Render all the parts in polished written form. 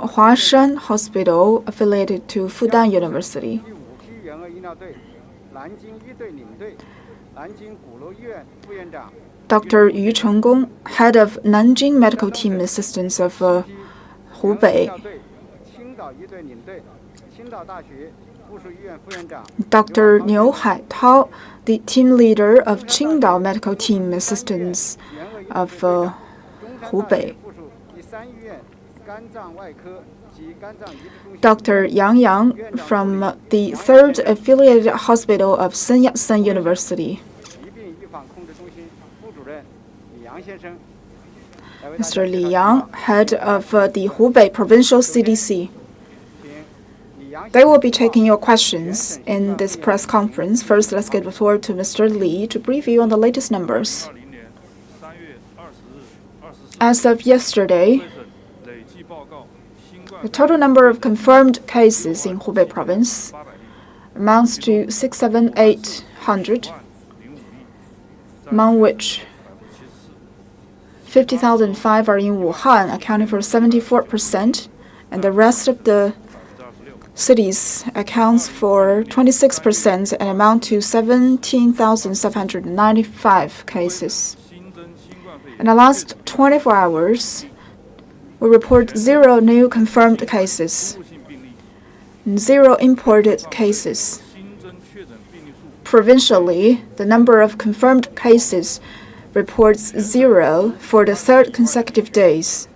Huashan Hospital, affiliated to Fudan University. Dr. Yu Chenggong, head of Nanjing Medical Team Assistance of Hubei. Dr. Niu Haitao, the team leader of Qingdao Medical Team Assistance of Hubei. Dr. Yang Yang from the 3rd affiliated hospital of Sun Yat-sen University. Mr. Li Yang, head of the Hubei Provincial CDC. They will be taking your questions in this press conference. First, let's give the floor to Mr. Li to brief you on the latest numbers. As of yesterday, the total number of confirmed cases in Hubei province amounts to 67800, among which 50,005 are in Wuhan, accounting for 74%, and the rest of the cities accounts for 26% and amount to 17,795 cases. In the last 24 hours, we report 0 new confirmed cases, 0 imported cases. Provincially, the number of confirmed cases reports 0 for the 3rd consecutive days.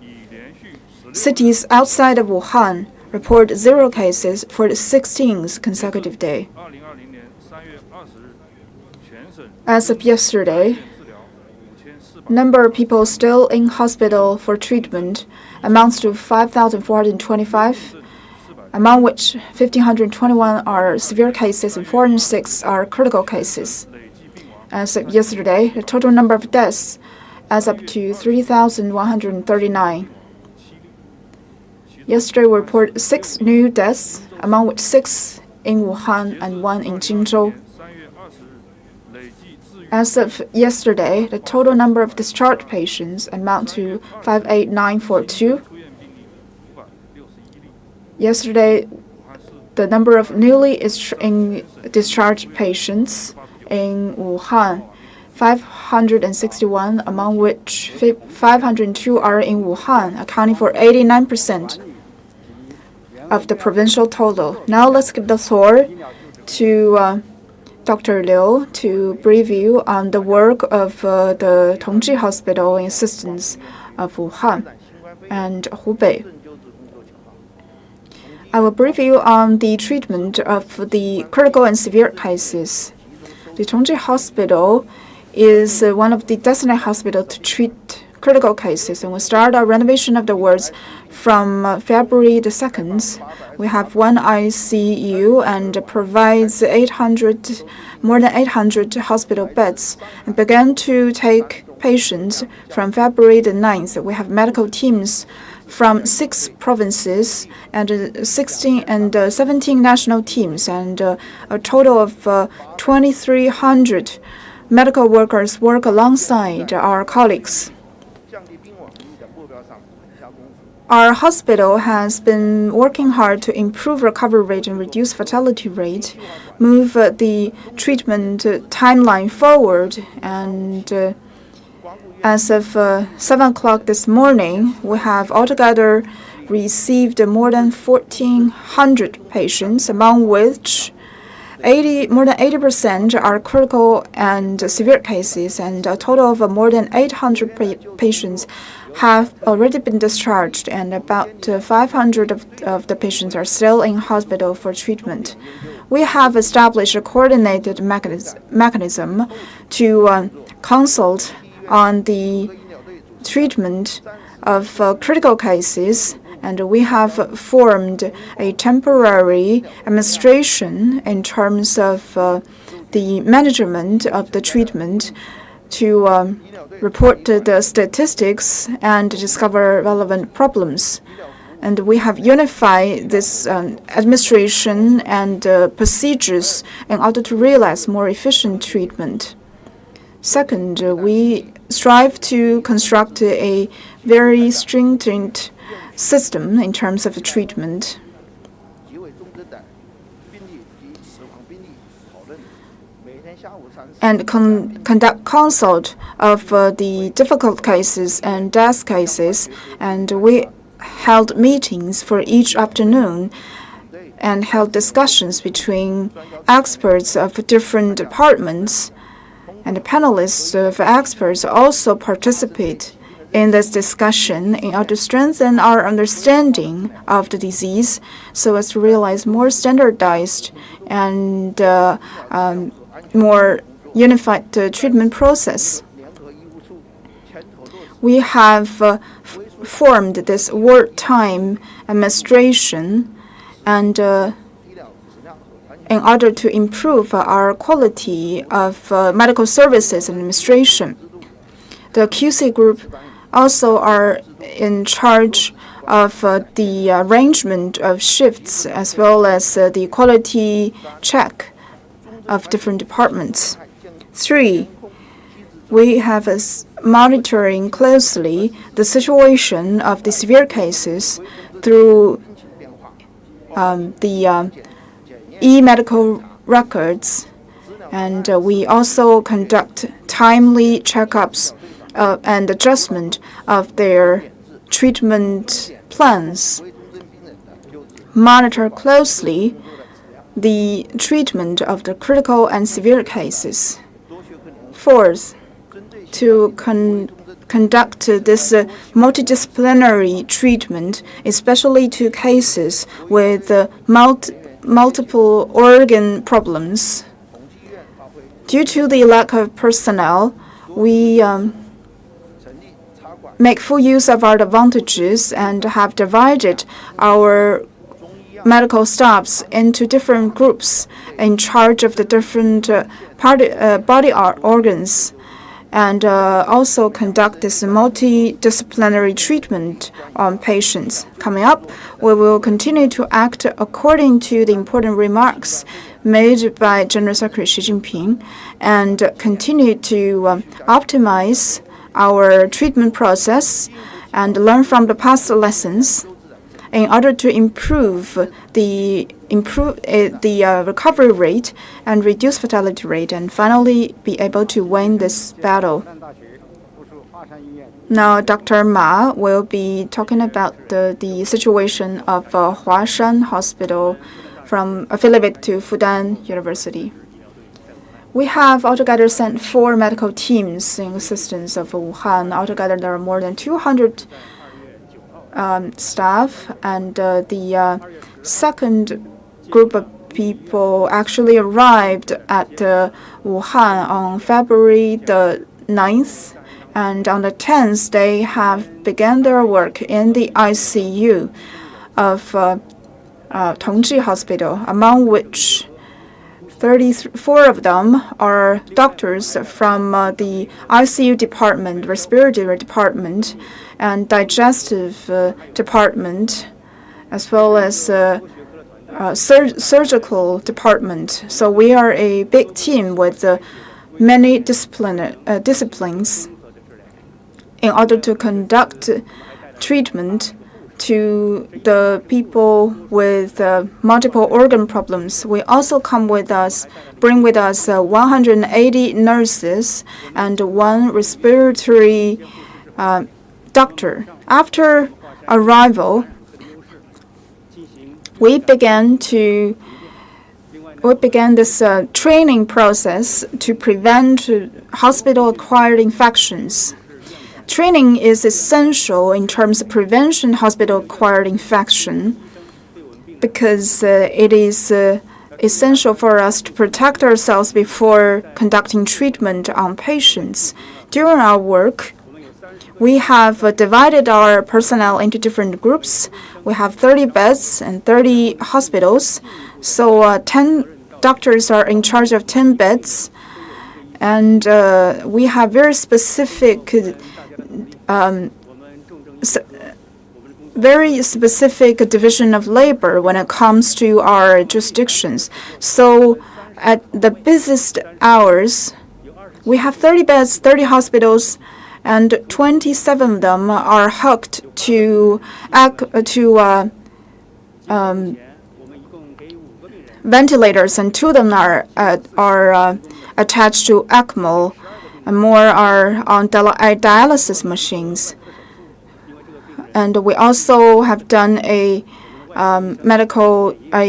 Cities outside of Wuhan report 0 cases for the 16th consecutive day. As of yesterday, number of people still in hospital for treatment amounts to 5,425, among which 1,521 are severe cases and 406 are critical cases. As of yesterday, the total number of deaths adds up to 3,139. Yesterday, we reported 6 new deaths, among which 6 in Wuhan and 1 in Jingzhou. As of yesterday, the total number of discharged patients amount to 58942. Yesterday, the number of newly discharged patients in Wuhan, 561, among which 502 are in Wuhan, accounting for 89% of the provincial total. Now let's give the floor to Dr. Liu to brief you on the work of the Tongji Hospital in assistance of Wuhan and Hubei. I will brief you on the treatment of the critical and severe cases. The Tongji Hospital is one of the designated hospitals to treat critical cases, and we start our renovation of the wards from February the 2nd. We have 1 ICU and provides more than 800 hospital beds, and began to take patients from February the 9th. We have medical teams from 6 provinces and 17 national teams, and a total of 2,300 medical workers work alongside our colleagues. Our hospital has been working hard to improve recovery rate and reduce fatality rate, move the treatment timeline forward, and as of 7 o'clock this morning, we have altogether received more than 1,400 patients, among which more than 80% are critical and severe cases, and a total of more than 800 patients have already been discharged, and about 500 of the patients are still in hospital for treatment. We have established a coordinated mechanism to consult on the treatment of critical cases, and we have formed a temporary administration in terms of the management of the treatment to report the statistics and discover relevant problems. And we have unified this administration and procedures in order to realize more efficient treatment. Second, we strive to construct a very stringent system in terms of the treatment, and conduct consult of the difficult cases and death cases. And we held meetings for each afternoon and held discussions between experts of different departments. And the panelists of experts also participate in this discussion in order to strengthen our understanding of the disease so as to realize more standardized and more unified treatment process. We have formed this wartime administration, and in order to improve our quality of medical services administration. The QC group also are in charge of the arrangement of shifts as well as the quality check of different departments. 3, we have monitoring closely the situation of the severe cases through the e-medical records, and we also conduct timely checkups and adjustment of their treatment plans, monitor closely the treatment of the critical and severe cases. 4th, to conduct this multidisciplinary treatment, especially to cases with multiple organ problems. Due to the lack of personnel, we make full use of our advantages and have divided our medical staffs into different groups in charge of the different body organs, and also conduct this multidisciplinary treatment on patients. Coming up, we will continue to act according to the important remarks made by General Secretary Xi Jinping and continue to optimize our treatment process and learn from the past lessons in order to improve the recovery rate and reduce fatality rate, and finally be able to win this battle. Now, Dr. Ma will be talking about the situation of Huashan Hospital from affiliated to Fudan University. We have altogether sent 4 medical teams in assistance of Wuhan. Altogether, there are more than 200 staff, and the second group of people actually arrived at Wuhan on February the 9th, and on the 10th they have begun their work in the ICU of Tongji Hospital, among which 34 of them are doctors from the ICU department, respiratory department, and digestive department, as well as surgical department. So we are a big team with many disciplines in order to conduct treatment to the people with multiple organ problems. We also bring with us 180 nurses and 1 respiratory doctor. After arrival, we began this training process to prevent hospital-acquired infections. Training is essential in terms of prevention hospital-acquired infection because it is essential for us to protect ourselves before conducting treatment on patients. During our work, we have divided our personnel into different groups. We have 30 beds and 30 hospitals, so 10 doctors are in charge of 10 beds, and we have very specific division of labor when it comes to our jurisdictions. So at the busiest hours, we have 30 beds, 30 hospitals, and 27 of them are hooked to ventilators, and 2 of them are attached to ECMO, and more are on dialysis machines. And we also have done a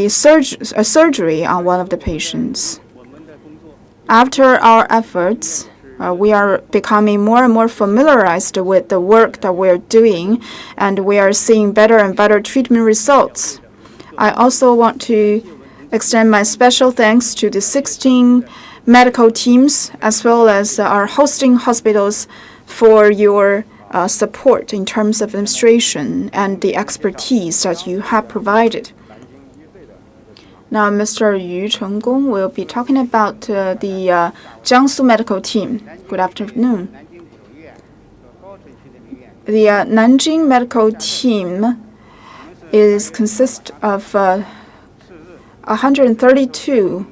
surgery on one of the patients. After our efforts, we are becoming more and more familiarized with the work that we're doing, and we are seeing better and better treatment results. I also want to extend my special thanks to the 16 medical teams as well as our hosting hospitals for your support in terms of administration and the expertise that you have provided. Now, Mr. Yu Chenggong will be talking about the Jiangsu medical team. Good afternoon. The Nanjing medical team consists of 132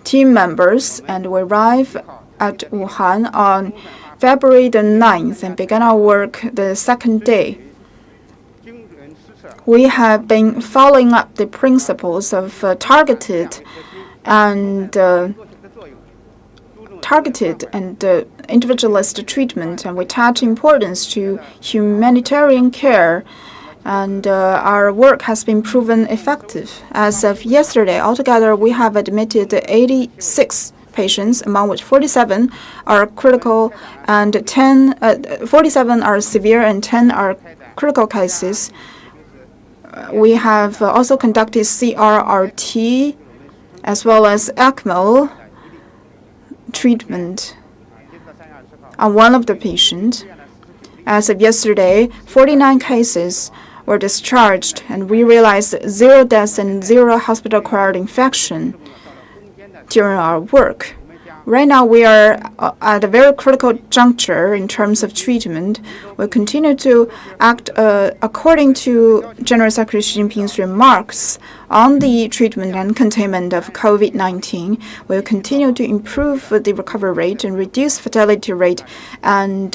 team members, and we arrived at Wuhan on February the 9th and began our work the second day. We have been following up the principles of targeted and individualist treatment, and we attach importance to humanitarian care, and our work has been proven effective. As of yesterday, altogether we have admitted 86 patients, among which 47 are critical and 47 are severe and 10 are critical cases. We have also conducted CRRT as well as ECMO treatment on one of the patients. As of yesterday, 49 cases were discharged, and we realized 0 deaths and 0 hospital-acquired infection during our work. Right now, we are at a very critical juncture in terms of treatment. We'll continue to act according to General Secretary Xi Jinping's remarks on the treatment and containment of COVID-19. We'll continue to improve the recovery rate and reduce fatality rate and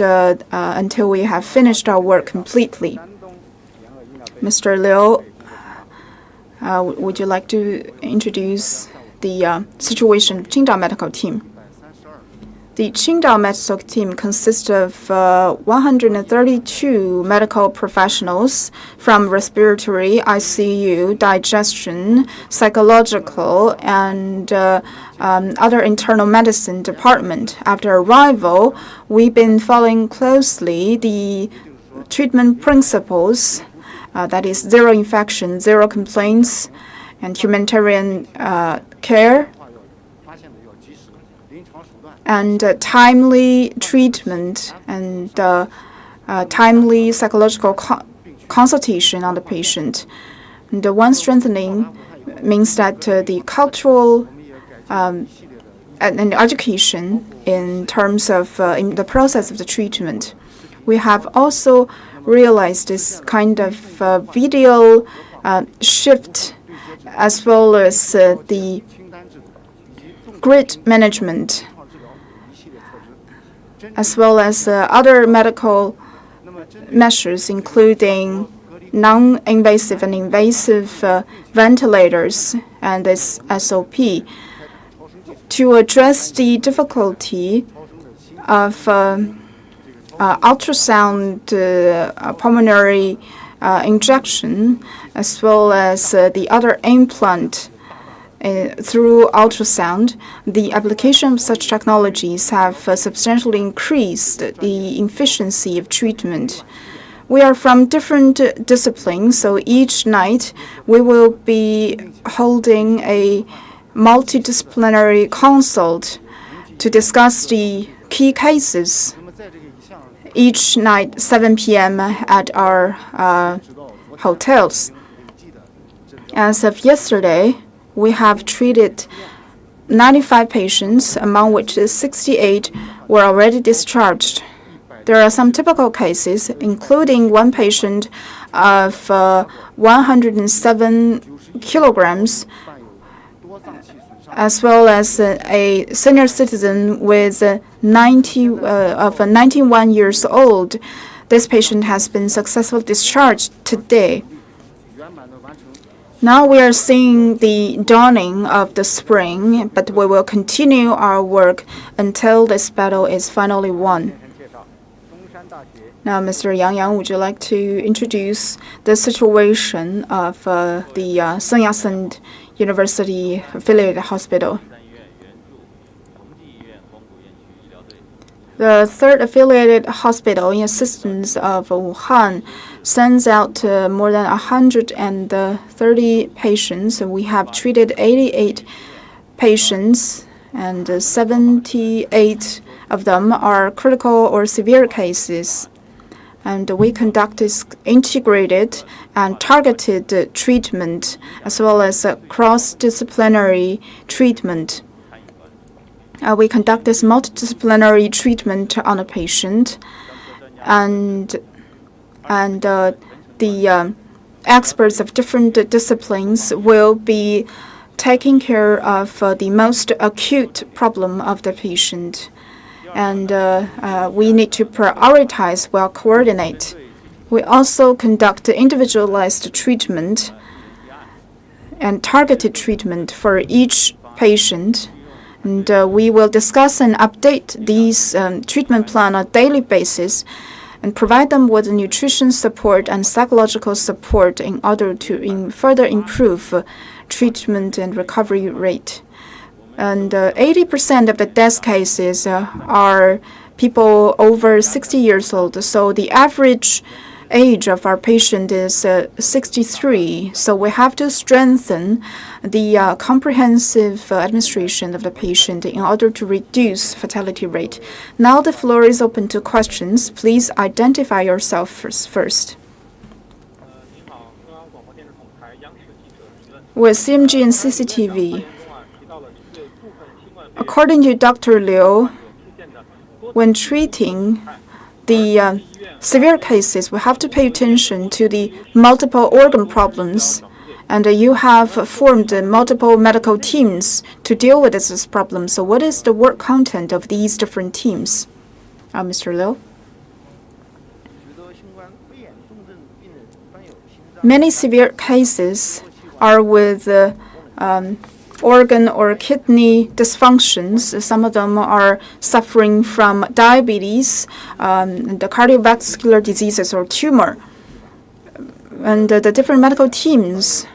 until we have finished our work completely. Mr. Liu, would you like to introduce the situation of Qingdao medical team? The Qingdao medical team consists of 132 medical professionals from respiratory, ICU, digestion, psychological, and other internal medicine department. After arrival, we've been following closely the treatment principles, that is 0 infection, 0 complaints, and humanitarian care, and timely treatment and timely psychological consultation on the patient. And the one strengthening means that the cultural and education in terms of in the process of the treatment. We have also realized this kind of video shift as well as the grid management, as well as other medical measures, including non-invasive and invasive ventilators and this SOP, to address the difficulty of ultrasound pulmonary injection, as well as the other implant through ultrasound. The application of such technologies have substantially increased the efficiency of treatment. We are from different disciplines, so each night we will be holding a multidisciplinary consult to discuss the key cases. Each night, 7 p.m. at our hotels. As of yesterday, we have treated 95 patients, among which 68 were already discharged. There are some typical cases, including one patient of 107 kilograms, as well as a senior citizen with 91 years old. This patient has been successfully discharged today. Now we are seeing the dawning of the spring, but we will continue our work until this battle is finally won. Now, Mr. Yang, would you like to introduce the situation of the Sun Yat-sen University affiliated hospital? The third affiliated hospital in assistance of Wuhan sends out more than 130 patients. We have treated 88 patients, and 78 of them are critical or severe cases. And we conducted integrated and targeted treatment as well as cross-disciplinary treatment. We conduct this multidisciplinary treatment on a patient, and the experts of different disciplines will be taking care of the most acute problem of the patient. And we need to prioritize while coordinate. We also conduct individualized treatment and targeted treatment for each patient. And we will discuss and update these treatment plan on a daily basis and provide them with nutrition support and psychological support in order to further improve treatment and recovery rate. And 80% of the death cases are people over 60 years old. So the average age of our patient is 63. So we have to strengthen the comprehensive administration of the patient in order to reduce fatality rate. Now the floor is open to questions. Please identify yourself first. With CMG and CCTV. According to Dr. Liu, when treating the severe cases, we have to pay attention to the multiple organ problems, and you have formed multiple medical teams to deal with this problem. So what is the work content of these different teams? Mr. Liu? Many severe cases are with organ or kidney dysfunctions. Some of them are suffering from diabetes, the cardiovascular diseases, or tumor. And the different medical teams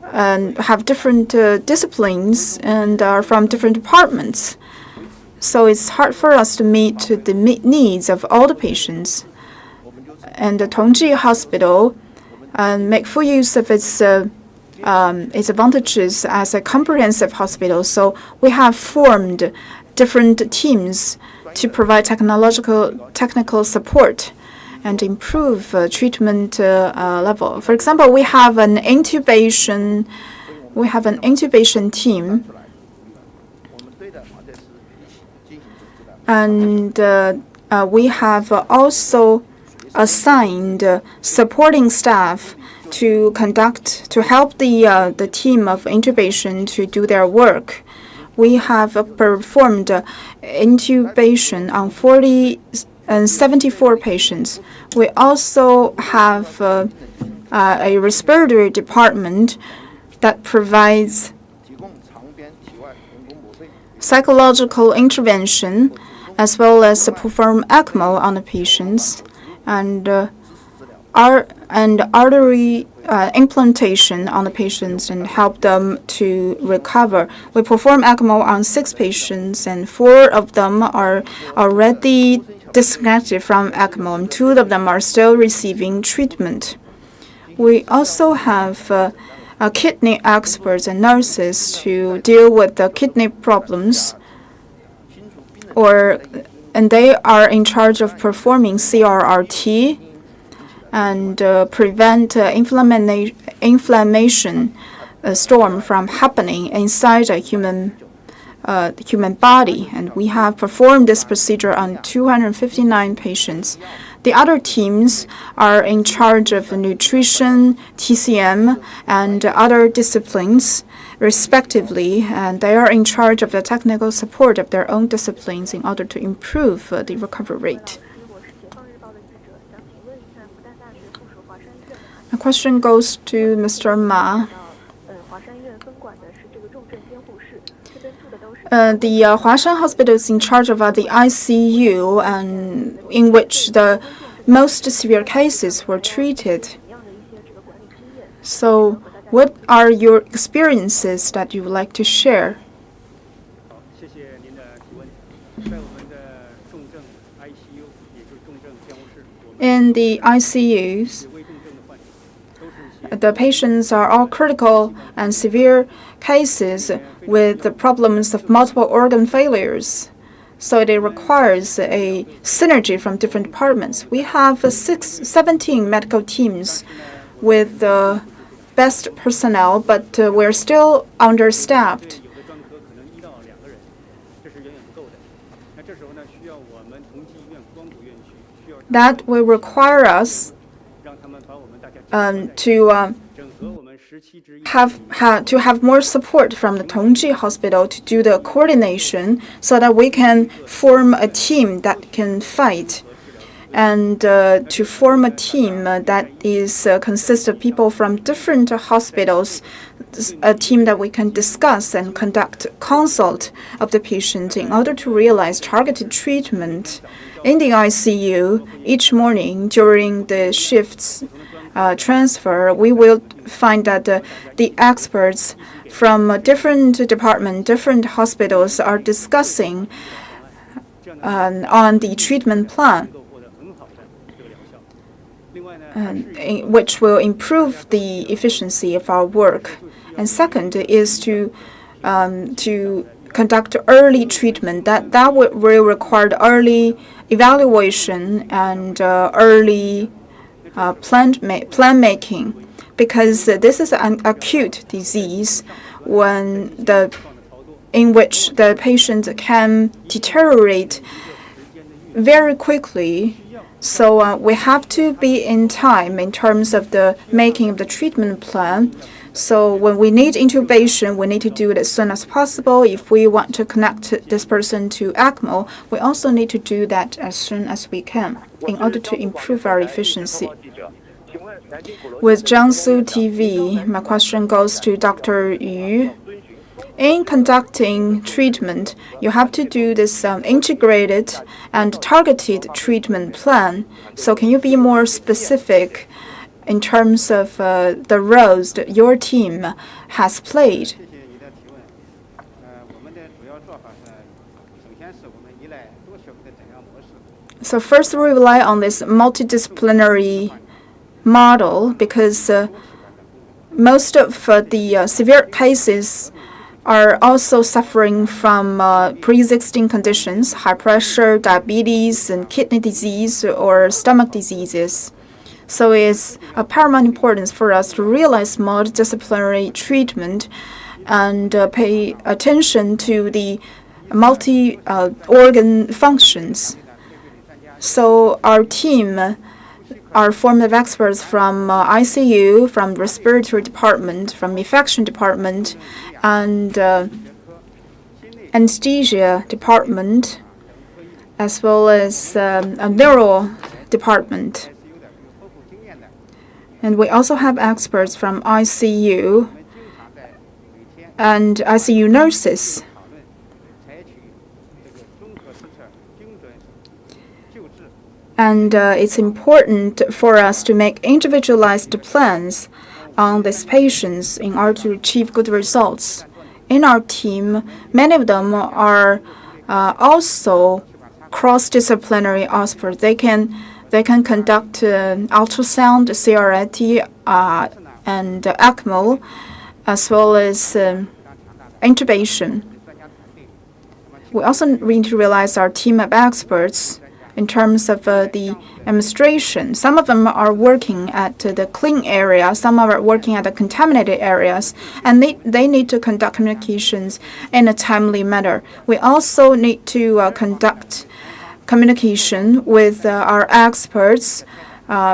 have different disciplines and are from different departments. So it's hard for us to meet the needs of all the patients. And the Tongji Hospital make full use of its advantages as a comprehensive hospital. So we have formed different teams to provide technical support and improve treatment level. For example, we have an intubation team, and we have also assigned supporting staff to help the team of intubation to do their work. We have performed intubation on 74 patients. We also have a respiratory department that provides psychological intervention as well as perform ECMO on the patients, and artery implantation on the patients and help them to recover. We perform ECMO on 6 patients, and 4 of them are already disconnected from ECMO, and 2 of them are still receiving treatment. We also have kidney experts and nurses to deal with the kidney problems, and they are in charge of performing CRRT and prevent inflammation storm from happening inside a human body. And we have performed this procedure on 259 patients. The other teams are in charge of nutrition, TCM, and other disciplines. respectively, and they are in charge of the technical support of their own disciplines in order to improve the recovery rate. A question goes to Mr. Ma. The Huashan Hospital is in charge of the ICU, and in which the most severe cases were treated. So, what are your experiences that you would like to share? In the ICUs, the patients are all critical and severe cases with the problems of multiple organ failures. So it requires a synergy from different departments. We have 17 medical teams with the best personnel, but we're still understaffed. That will require us to have more support from the Tongji Hospital to do the coordination so that we can form a team that can fight, and to form a team that is consists of people from different hospitals, a team that we can discuss and conduct consult of the patient in order to realize targeted treatment in the ICU. Each morning during the shifts transfer, we will find that the experts from different departments, different hospitals are discussing on the treatment plan, which will improve the efficiency of our work. And second is to conduct early treatment. That will require early evaluation and early plan making, because this is an acute disease in which the patient can deteriorate very quickly. So we have to be in time in terms of the making of the treatment plan. So when we need intubation, we need to do it as soon as possible. If we want to connect this person to ECMO, we also need to do that as soon as we can in order to improve our efficiency. With Jiangsu TV, my question goes to Dr. Yu. In conducting treatment, you have to do this integrated and targeted treatment plan. So can you be more specific in terms of the roles that your team has played? So first, we rely on this multidisciplinary model because most of the severe cases are also suffering from pre-existing conditions, high pressure, diabetes, and kidney disease or stomach diseases. So it's of paramount importance for us to realize multidisciplinary treatment and pay attention to the multi-organ functions. So our team are formed of experts from ICU, from respiratory department, from infection department, and anesthesia department, as well as a neuro department. And we also have experts from ICU and ICU nurses. And it's important for us to make individualized plans on these patients in order to achieve good results. In our team, many of them are also cross-disciplinary experts. They can conduct ultrasound, CRT, and ECMO, as well as intubation. We also need to realize our team of experts in terms of the administration. Some of them are working at the clean area, some are working at the contaminated areas, and they need to conduct communications in a timely manner. We also need to conduct communication with our experts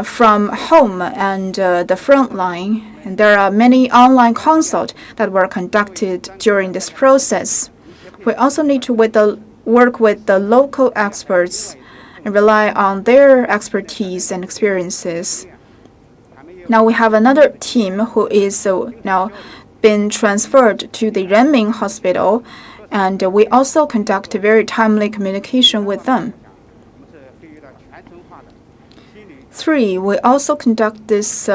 from home and the front line, And there are many online consults that were conducted during this process. We also need to work with the local experts and rely on their expertise and experiences. Now we have another team who is now been transferred to the Renmin Hospital, and we also conduct very timely communication with them. 3, we also conduct this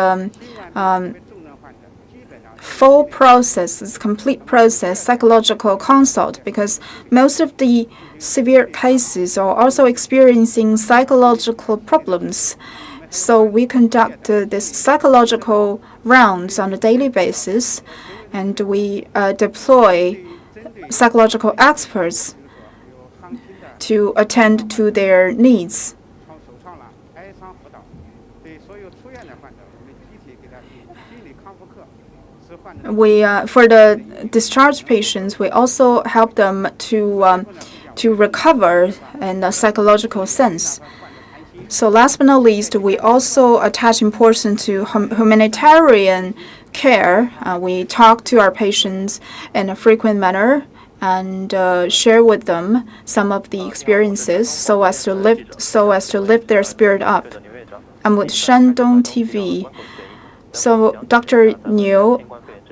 full process, this complete process, psychological consult, because most of the severe cases are also experiencing psychological problems. So we conduct this psychological rounds on a daily basis, and we deploy psychological experts to attend to their needs. For the discharged patients, we also help them to recover in a psychological sense. So last but not least, we also attach importance to humanitarian care. We talk to our patients in a frequent manner and share with them some of the experiences so as to lift their spirit up. I'm with Shandong TV. So Dr. Niu,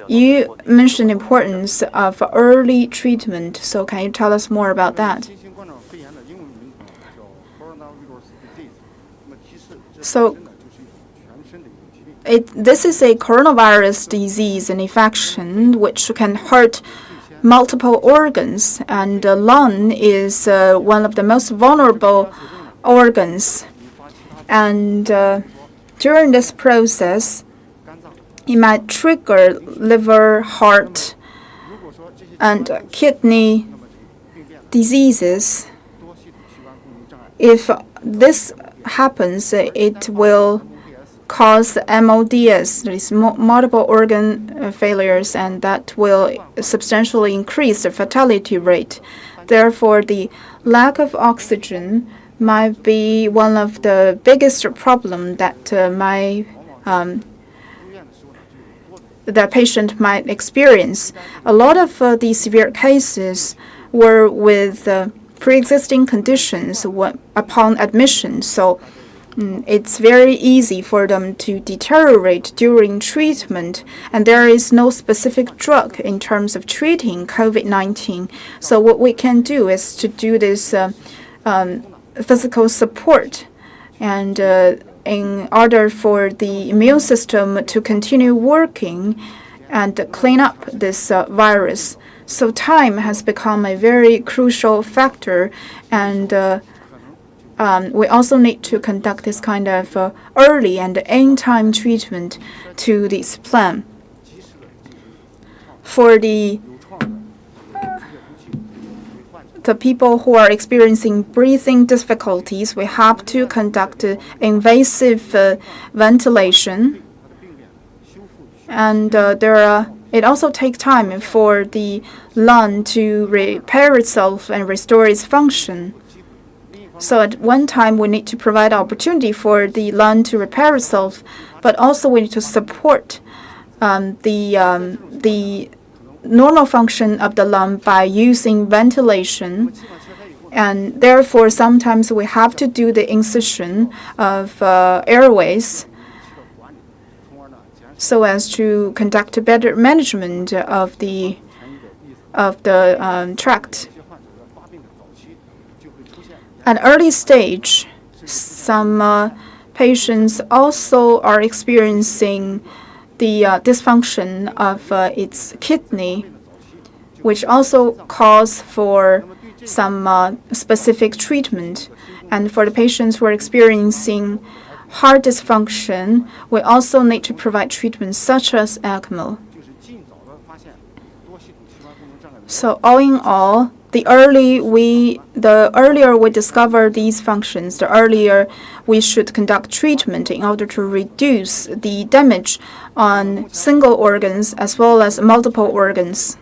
you mentioned the importance of early treatment. So can you tell us more about that? So this is a coronavirus disease, an infection which can hurt multiple organs, and the lung is one of the most vulnerable organs. And during this process, it might trigger liver, heart, and kidney diseases. If this happens, it will cause MODS, that is multiple organ failures, and that will substantially increase the fatality rate. Therefore, the lack of oxygen might be one of the biggest problems that the patient might experience. A lot of these severe cases were with pre-existing conditions upon admission, so it's very easy for them to deteriorate during treatment, and there is no specific drug in terms of treating COVID-19. So what we can do is to do this physical support, and in order for the immune system to continue working and clean up this virus. So time has become a very crucial factor, and we also need to conduct this kind of early and in-time treatment to this plan. For the people who are experiencing breathing difficulties, we have to conduct invasive ventilation, and it also takes time for the lung to repair itself and restore its function. So at one time, we need to provide opportunity for the lung to repair itself, but also we need to support the normal function of the lung by using ventilation. And therefore, sometimes we have to do the incision of airways so as to conduct a better management of the tract. At early stage, some patients also are experiencing the dysfunction of its kidney, which also calls for some specific treatment. And for the patients who are experiencing heart dysfunction, we also need to provide treatments such as ECMO. So all in all, the earlier we discover these functions, the earlier we should conduct treatment in order to reduce the damage on single organs as well as multiple organs.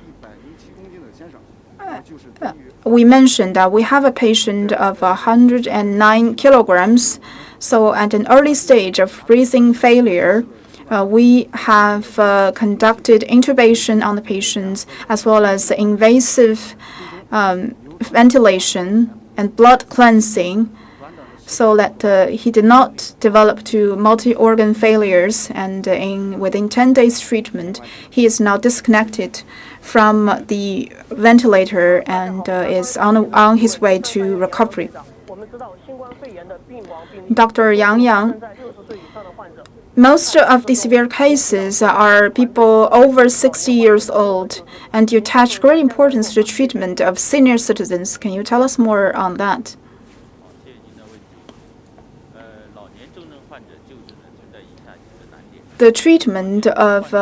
We mentioned that we have a patient of 109 kilograms. So at an early stage of breathing failure, we have conducted intubation on the patients as well as invasive ventilation and blood cleansing, so that he did not develop to multi-organ failures. And within 10 days treatment, he is now disconnected from the ventilator and is on his way to recovery. Dr. Yang, most of the severe cases are people over 60 years old, and you attach great importance to the treatment of senior citizens. Can you tell us more on that? The treatment of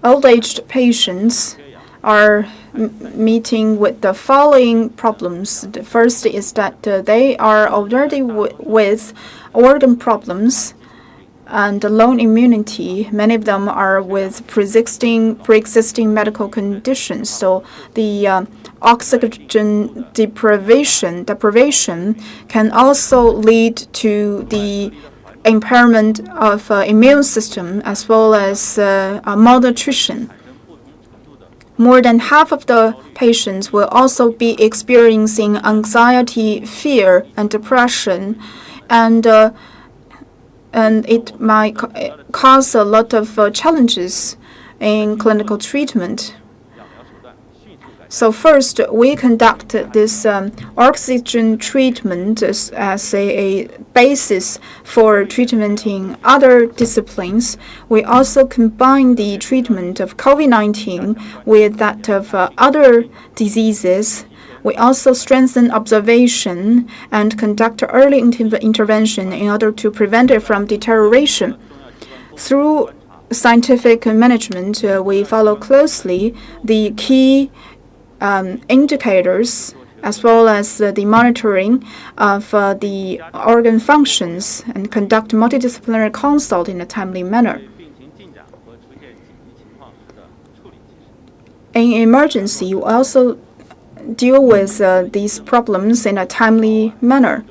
old-aged patients are meeting with the following problems. The first is that they are already with organ problems and low immunity. Many of them are with pre-existing medical conditions. So the oxygen deprivation can also lead to the impairment of immune system as well as malnutrition. More than half of the patients will also be experiencing anxiety, fear, and depression, and it might cause a lot of challenges in clinical treatment. So first, we conduct this oxygen treatment as a basis for treatment in other disciplines. We also combine the treatment of COVID-19 with that of other diseases. We also strengthen observation and conduct early intervention in order to prevent it from deterioration. Through scientific management, we follow closely the key indicators as well as the monitoring of the organ functions and conduct multidisciplinary consult in a timely manner. In emergency, we also deal with these problems in a timely manner.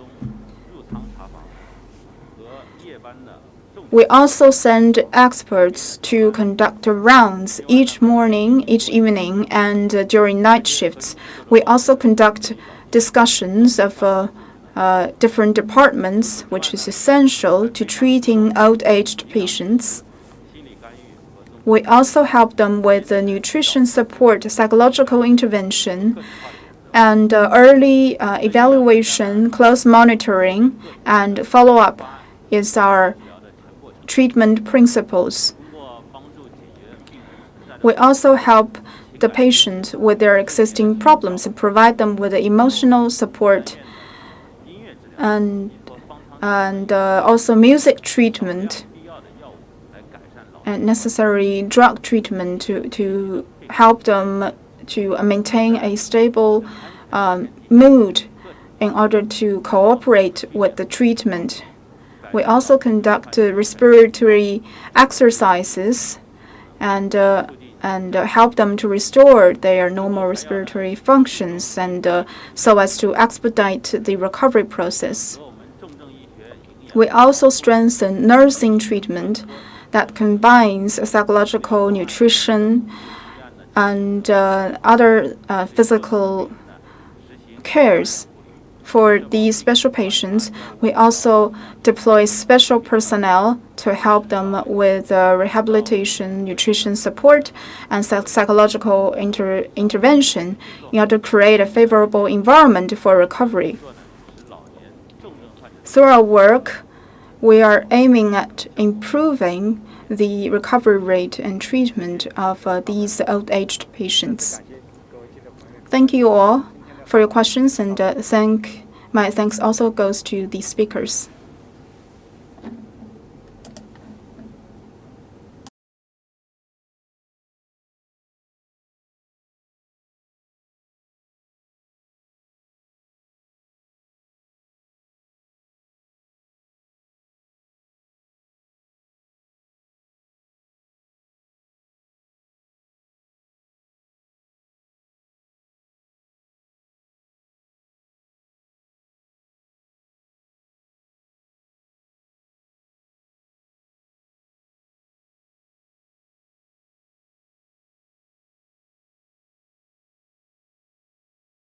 We also send experts to conduct rounds each morning, each evening, and during night shifts. We also conduct discussions of different departments, which is essential to treating old-aged patients. We also help them with nutrition support, psychological intervention, and early evaluation, close monitoring, and follow-up is our treatment principles. We also help the patient with their existing problems and provide them with emotional support and also music treatment and necessary drug treatment to help them to maintain a stable mood in order to cooperate with the treatment. We also conduct respiratory exercises and help them to restore their normal respiratory functions and so as to expedite the recovery process. We also strengthen nursing treatment that combines psychological, nutrition, and other physical cares. For these special patients, we also deploy special personnel to help them with rehabilitation, nutrition support, and psychological intervention in order to create a favorable environment for recovery. Through our work, we are aiming at improving the recovery rate and treatment of these old-aged patients. Thank you all for your questions, and my thanks also goes to the speakers.